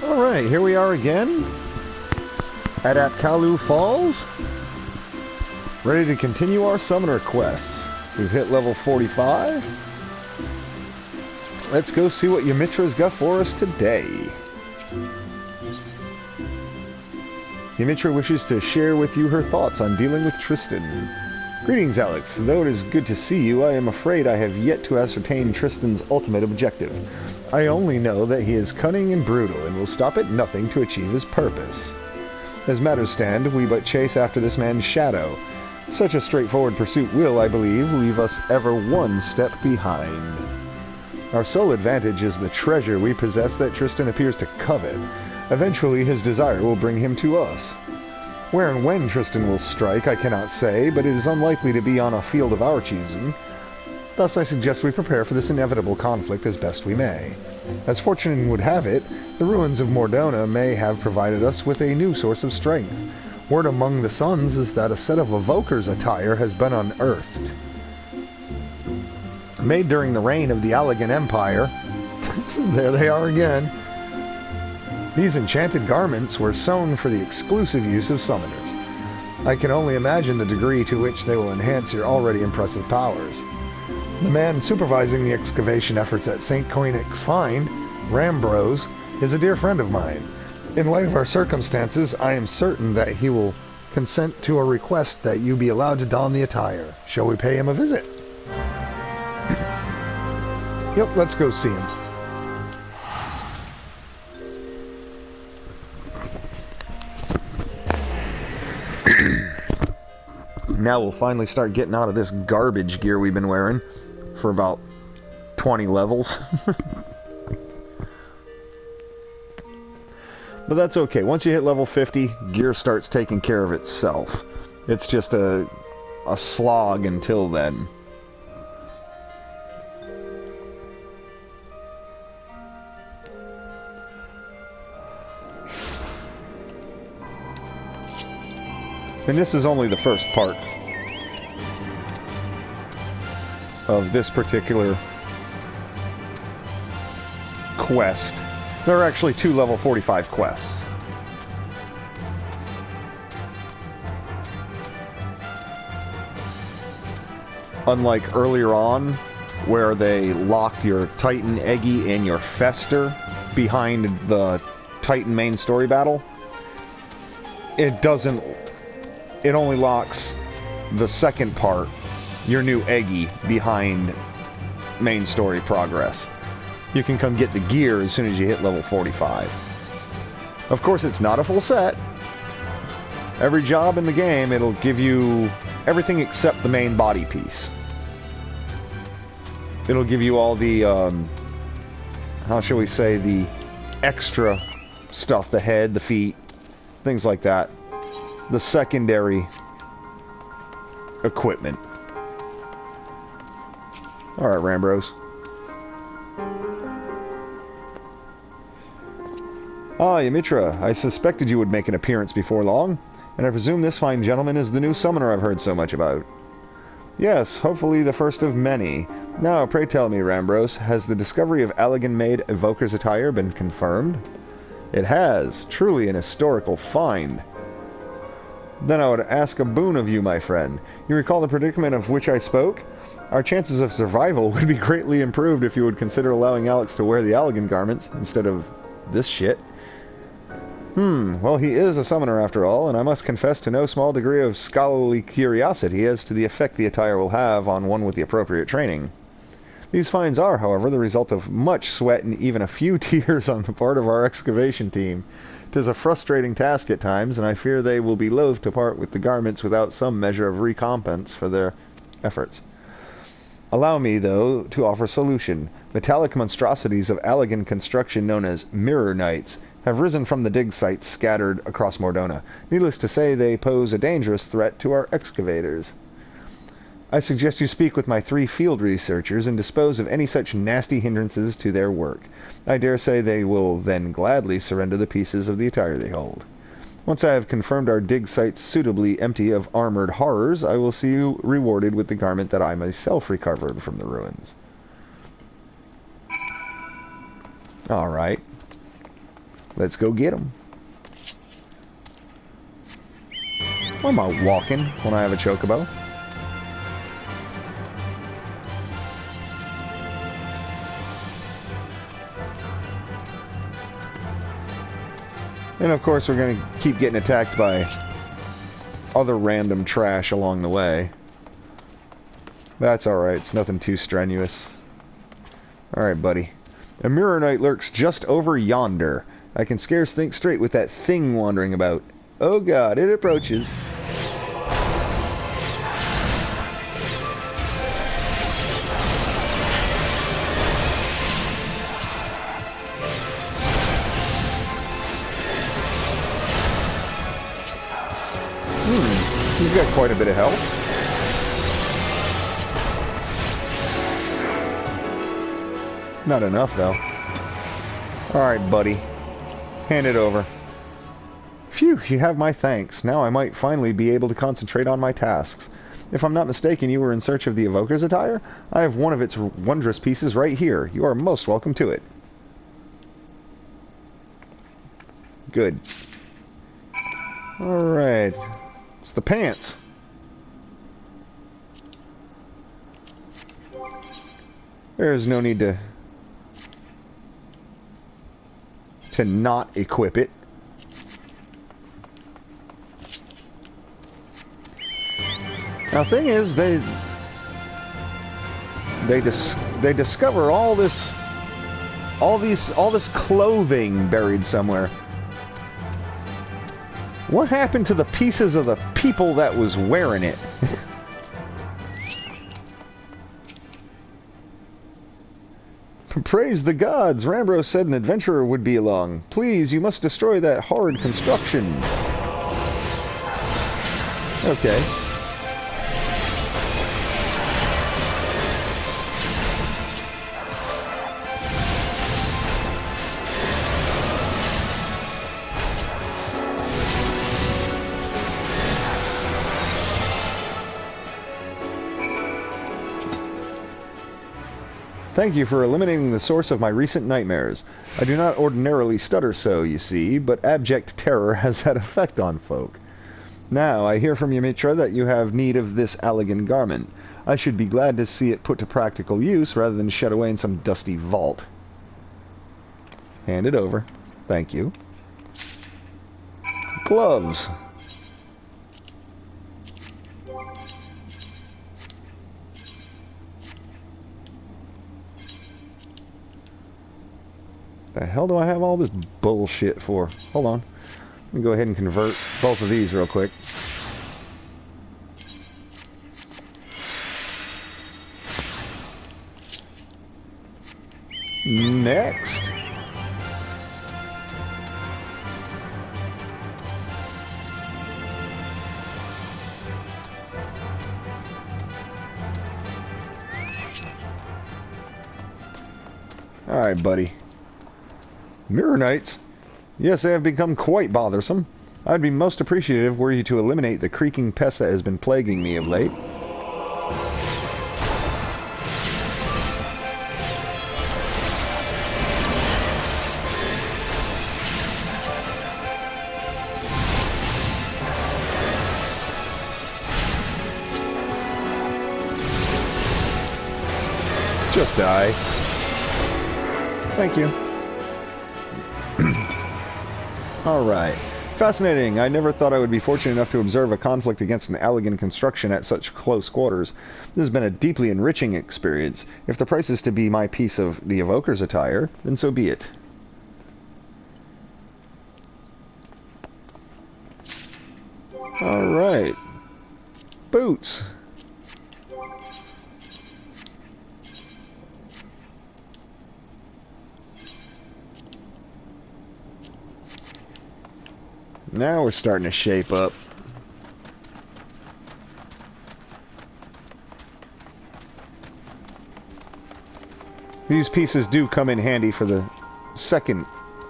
Alright, here we are again at Apkalu Falls, ready to continue our summoner quests. We've hit level 45. Let's go see what Ymitra's got for us today. Ymitra wishes to share with you her thoughts on dealing with Tristan. Greetings, Alex. Though it is good to see you, I am afraid I have yet to ascertain Tristan's ultimate objective. I only know that he is cunning and brutal, and will stop at nothing to achieve his purpose. As matters stand, we but chase after this man's shadow. Such a straightforward pursuit will, I believe, leave us ever one step behind. Our sole advantage is the treasure we possess that Tristan appears to covet. Eventually his desire will bring him to us. Where and when Tristan will strike, I cannot say, but it is unlikely to be on a field of our choosing. Thus I suggest we prepare for this inevitable conflict as best we may. As fortune would have it, the ruins of Mordona may have provided us with a new source of strength. Word among the Suns is that a set of evoker's attire has been unearthed. Made during the reign of the Allegan Empire. There they are again. These enchanted garments were sewn for the exclusive use of summoners. I can only imagine the degree to which they will enhance your already impressive powers. The man supervising the excavation efforts at St. Koenig's Find, Rambros, is a dear friend of mine. In light of our circumstances, I am certain that he will consent to a request that you be allowed to don the attire. Shall we pay him a visit? Yep, let's go see him. Now we'll finally start getting out of this garbage gear we've been wearing for about 20 levels. But that's okay. Once you hit level 50, gear starts taking care of itself. It's just a slog until then. And this is only the first part of this particular quest. There are actually 2 level 45 quests. Unlike earlier on, where they locked your Titan Eggy and your Fester behind the Titan main story battle, it only locks the second part, your new Eggy, behind main story progress. You can come get the gear as soon as you hit level 45. Of course, it's not a full set. Every job in the game, it'll give you everything except the main body piece. It'll give you all the, how shall we say, the extra stuff, the head, the feet, things like that. The secondary equipment. Alright, Rambros. Ah, Ymitra, I suspected you would make an appearance before long, and I presume this fine gentleman is the new summoner I've heard so much about. Yes, hopefully the first of many. Now, pray tell me, Rambros, has the discovery of Allegan-made evoker's attire been confirmed? It has. Truly an historical find. Then I would ask a boon of you, my friend. You recall the predicament of which I spoke? Our chances of survival would be greatly improved if you would consider allowing Alex to wear the Allegan garments instead of this shit. Well, he is a summoner after all, and I must confess to no small degree of scholarly curiosity as to the effect the attire will have on one with the appropriate training. These finds are, however, the result of much sweat and even a few tears on the part of our excavation team. 'Tis a frustrating task at times, and I fear they will be loath to part with the garments without some measure of recompense for their efforts. Allow me, though, to offer solution. Metallic monstrosities of Allegan construction known as Mirror Knights have risen from the dig sites scattered across Mordona. Needless to say, they pose a dangerous threat to our excavators. I suggest you speak with my 3 field researchers and dispose of any such nasty hindrances to their work. I dare say they will then gladly surrender the pieces of the attire they hold. Once I have confirmed our dig sites suitably empty of armored horrors, I will see you rewarded with the garment that I myself recovered from the ruins. Alright. Let's go get them. Why am I walking when I have a chocobo? And of course we're going to keep getting attacked by other random trash along the way. That's alright, it's nothing too strenuous. Alright, buddy. A mirror knight lurks just over yonder. I can scarce think straight with that thing wandering about. Oh god, it approaches. He's got quite a bit of health. Not enough, though. Alright, buddy. Hand it over. Phew, you have my thanks. Now I might finally be able to concentrate on my tasks. If I'm not mistaken, you were in search of the Evoker's attire? I have one of its wondrous pieces right here. You are most welcome to it. Good. Alright. It's the pants. There's no need to not equip it. Now, thing is, they discover all this clothing buried somewhere. What happened to the pieces of the people that was wearing it? Praise the gods! Rambo said an adventurer would be along. Please, you must destroy that horrid construction. Okay. Thank you for eliminating the source of my recent nightmares. I do not ordinarily stutter so, you see, but abject terror has had effect on folk. Now, I hear from Ymitra that you have need of this elegant garment. I should be glad to see it put to practical use rather than shed away in some dusty vault. Hand it over. Thank you. Gloves. The hell do I have all this bullshit for? Hold on. Let me go ahead and convert both of these real quick. Next. Alright, buddy. Mirror Knights? Yes, they have become quite bothersome. I'd be most appreciative were you to eliminate the creaking pest that has been plaguing me of late. Just die. Thank you. Alright. Fascinating. I never thought I would be fortunate enough to observe a conflict against an elegant construction at such close quarters. This has been a deeply enriching experience. If the price is to be my piece of the Evoker's attire, then so be it. Alright. Boots. Now we're starting to shape up. These pieces do come in handy for the second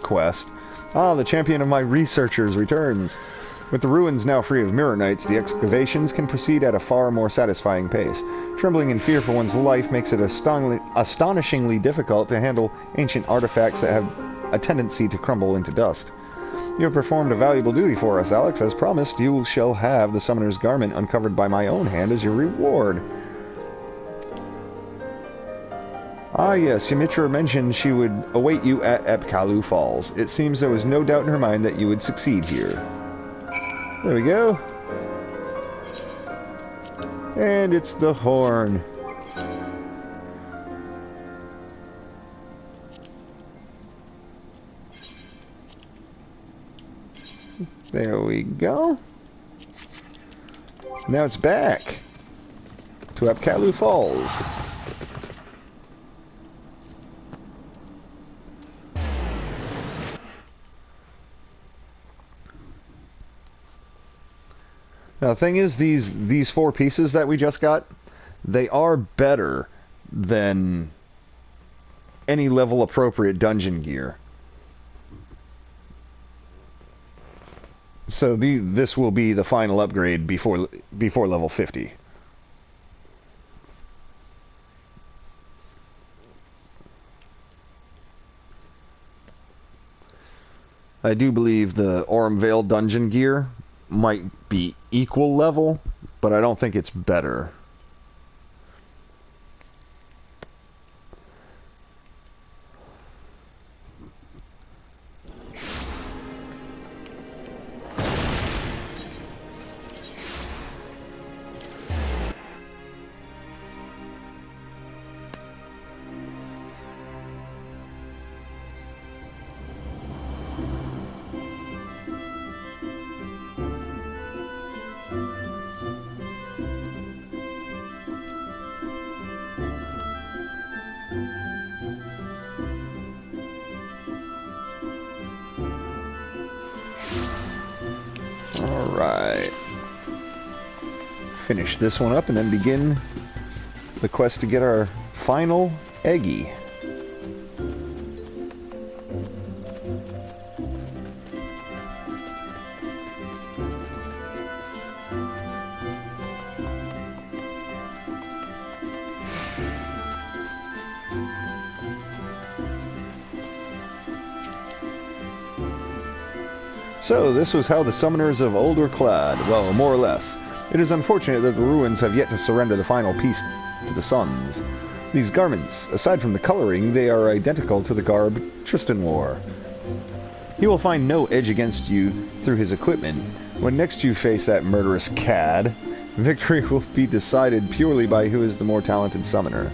quest. Ah, the champion of my researchers returns. With the ruins now free of Mirror Knights, the excavations can proceed at a far more satisfying pace. Trembling in fear for one's life makes it astonishingly difficult to handle ancient artifacts that have a tendency to crumble into dust. You have performed a valuable duty for us, Alex. As promised, you shall have the summoner's garment uncovered by my own hand as your reward. Ah yes, Ymitra mentioned she would await you at Epcalu Falls. It seems there was no doubt in her mind that you would succeed here. There we go. And it's the horn. There we go. Now it's back to Epcalu Falls. Now the thing is, these 4 pieces that we just got, they are better than any level appropriate dungeon gear. So this will be the final upgrade before level 50. I do believe the Aurum Vale dungeon gear might be equal level, but I don't think it's better. Alright. Finish this one up and then begin the quest to get our final Eggy. So, this was how the summoners of Old were clad. Well, more or less. It is unfortunate that the ruins have yet to surrender the final piece to the Suns. These garments, aside from the coloring, they are identical to the garb Tristan wore. He will find no edge against you through his equipment. When next you face that murderous cad, victory will be decided purely by who is the more talented summoner.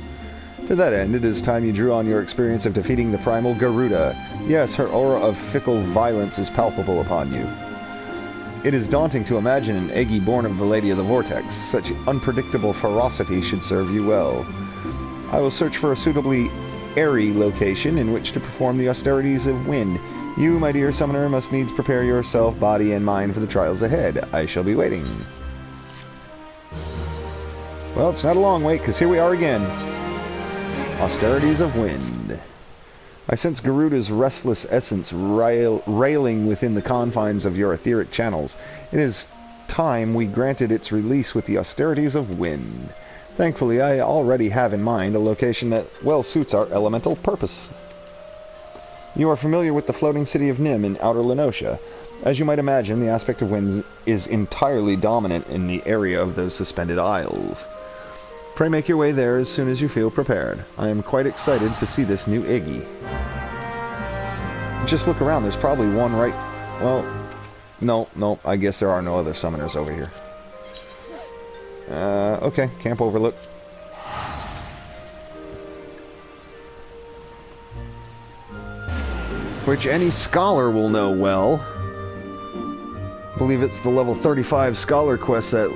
To that end, it is time you drew on your experience of defeating the primal Garuda. Yes, her aura of fickle violence is palpable upon you. It is daunting to imagine an Eggy born of the Lady of the Vortex. Such unpredictable ferocity should serve you well. I will search for a suitably airy location in which to perform the austerities of wind. You, my dear summoner, must needs prepare yourself, body and mind, for the trials ahead. I shall be waiting. Well, it's not a long wait, because here we are again. Austerities of wind. I sense Garuda's restless essence railing within the confines of your etheric channels. It is time we granted its release with the austerities of wind. Thankfully, I already have in mind a location that well suits our elemental purpose. You are familiar with the floating city of Nim in outer Lenosha. As you might imagine, the aspect of wind is entirely dominant in the area of those suspended isles. Pray make your way there as soon as you feel prepared. I am quite excited to see this new Iggy. Just look around, there's probably one right... Well, no, I guess there are no other summoners over here. Okay, Camp Overlook. Which any scholar will know well. I believe it's the level 35 scholar quest that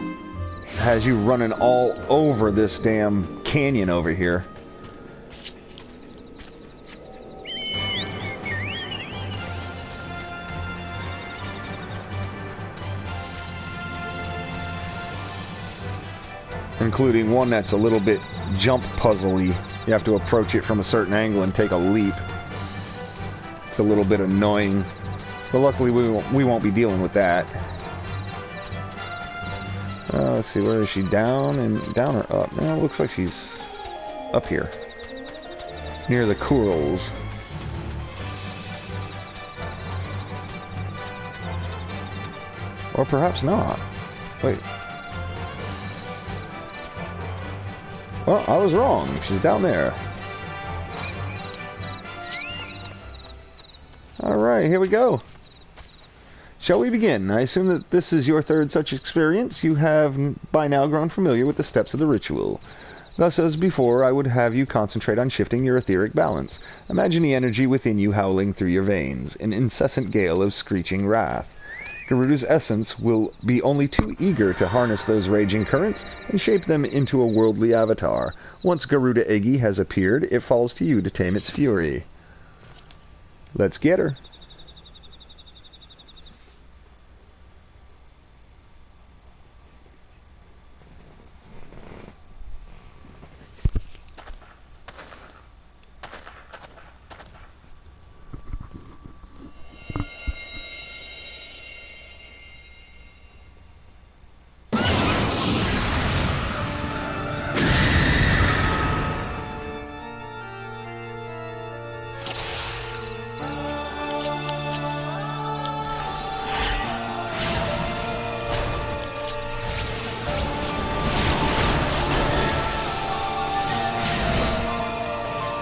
has you running all over this damn canyon over here. Including one that's a little bit jump puzzly. You have to approach it from a certain angle and take a leap. It's a little bit annoying. But luckily we won't be dealing with that. Let's see, where is she? Down or up? No, it looks like she's up here. Near the Kurls. Or perhaps not. Wait. Well, I was wrong. She's down there. Alright, here we go. Shall we begin? I assume that this is your third such experience. You have by now grown familiar with the steps of the ritual. Thus, as before, I would have you concentrate on shifting your etheric balance. Imagine the energy within you howling through your veins, an incessant gale of screeching wrath. Garuda's essence will be only too eager to harness those raging currents and shape them into a worldly avatar. Once Garuda Egi has appeared, it falls to you to tame its fury. Let's get her.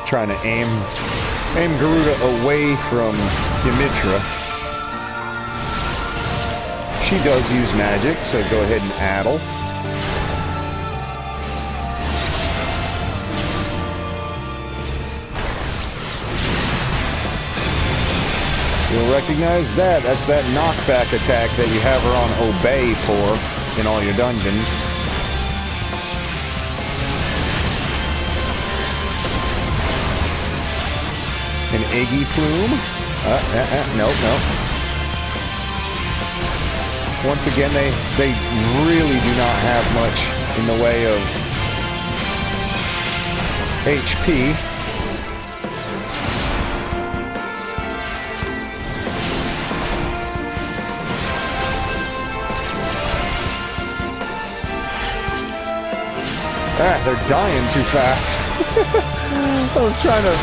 Trying to aim Garuda away from Ymitra. She does use magic, so go ahead and addle. You'll recognize that. That's that knockback attack that you have her on Obey for in all your dungeons. An Eggy Plume. Nope. Once again, they really do not have much in the way of HP. They're dying too fast. I was trying to...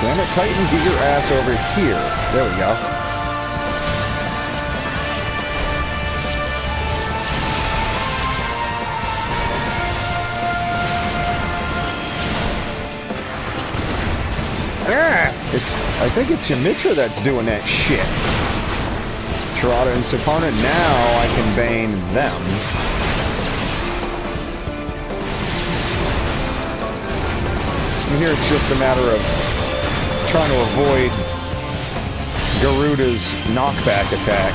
Damn it, Titan, get your ass over here. There we go. I think it's Ymitra that's doing that shit. Tirada and Suparna, now I can bane them. And here it's just a matter of trying to avoid Garuda's knockback attack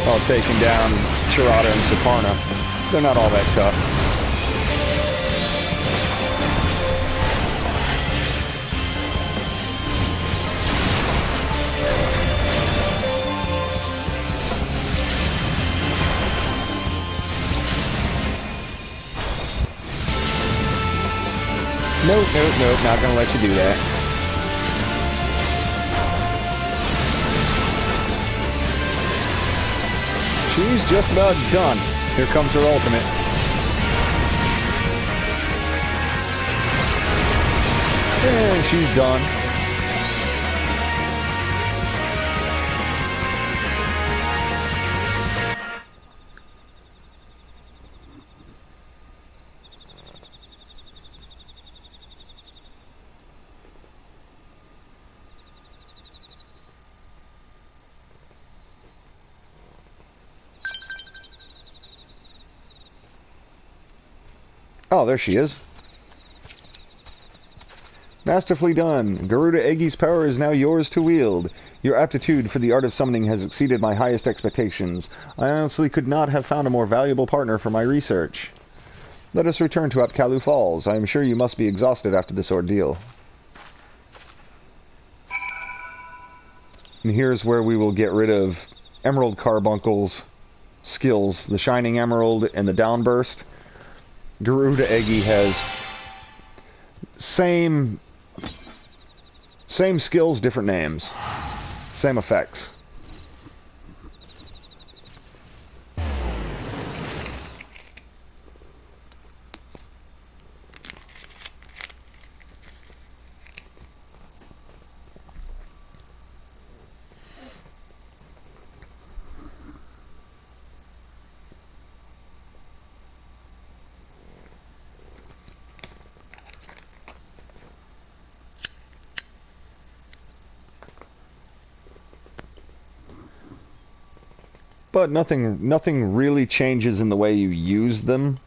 while taking down Tirada and Suparna. They're not all that tough. Nope, not gonna let you do that. She's just about done. Here comes her ultimate. And she's done. Oh, there she is. Masterfully done. Garuda Egi's power is now yours to wield. Your aptitude for the art of summoning has exceeded my highest expectations. I honestly could not have found a more valuable partner for my research. Let us return to Apkalu Falls. I am sure you must be exhausted after this ordeal. And here's where we will get rid of Emerald Carbuncle's skills, the Shining Emerald and the Downburst. Garuda Egi has same skills, different names. Same effects. but nothing really changes in the way you use them.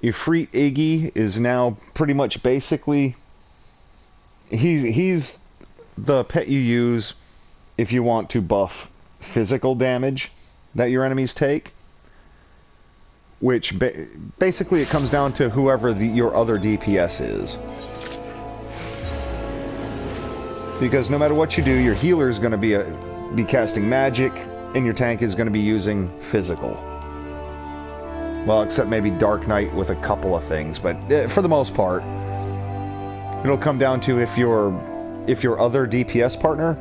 Ifrit Iggy is now pretty much basically he's the pet you use if you want to buff physical damage that your enemies take, which basically it comes down to whoever your other DPS is. Because no matter what you do, your healer is going to be casting magic, and your tank is going to be using physical. Well, except maybe Dark Knight with a couple of things, but for the most part, it'll come down to if your other DPS partner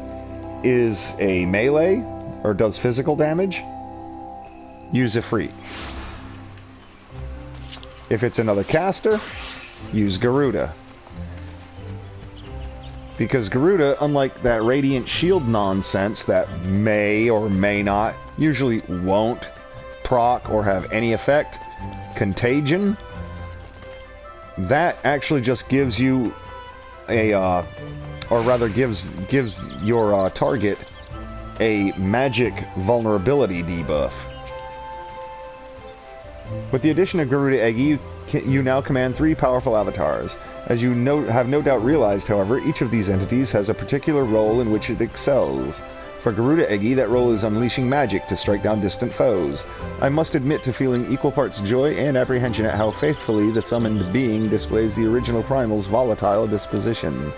is a melee or does physical damage, use Ifrit. If it's another caster, use Garuda. Because Garuda, unlike that Radiant Shield nonsense that may or may not, usually won't proc or have any effect, Contagion, that actually just gives you a, or rather gives your target a magic vulnerability debuff. With the addition of Garuda Eggy, you now command 3 powerful avatars. As you have no doubt realized, however, each of these entities has a particular role in which it excels. For Garuda Eggy, that role is unleashing magic to strike down distant foes. I must admit to feeling equal parts joy and apprehension at how faithfully the summoned being displays the original Primal's volatile disposition.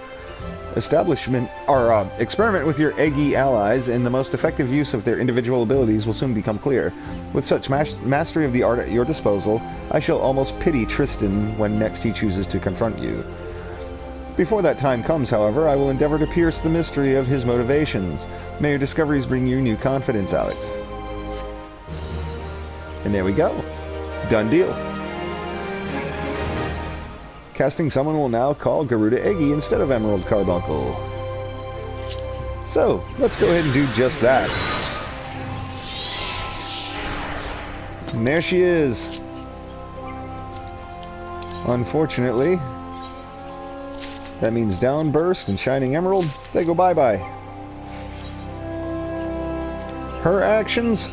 Experiment with your Eggy allies, and the most effective use of their individual abilities will soon become clear. With such mastery of the art at your disposal, I shall almost pity Tristan when next he chooses to confront you. Before that time comes, however, I will endeavor to pierce the mystery of his motivations. May your discoveries bring you new confidence, Alex. And there we go. Done deal. Casting Summon will now call Garuda Eggy instead of Emerald Carbuncle. So, let's go ahead and do just that. And there she is. Unfortunately, that means Downburst and Shining Emerald, they go bye-bye. Her actions,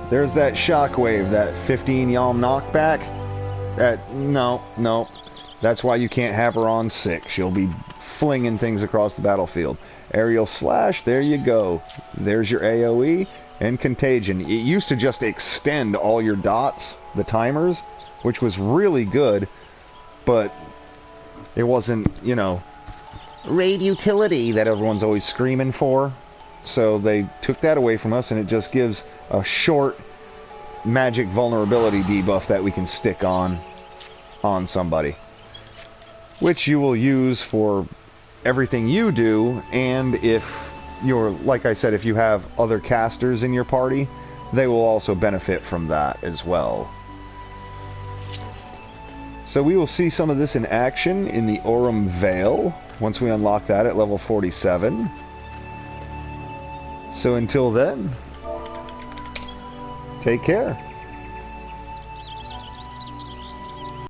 there's that Shockwave, that 15 Yalm knockback. No. That's why you can't have her on 6. She'll be flinging things across the battlefield. Aerial Slash, there you go. There's your AoE. And Contagion. It used to just extend all your dots, the timers, which was really good, but it wasn't, you know, raid utility that everyone's always screaming for. So they took that away from us, and it just gives a short magic vulnerability debuff that we can stick on somebody, which you will use for everything you do. And if you're, like I said, if you have other casters in your party, they will also benefit from that as well. So we will see some of this in action in the Aurum Vale once we unlock that at level 47. So until then, take care.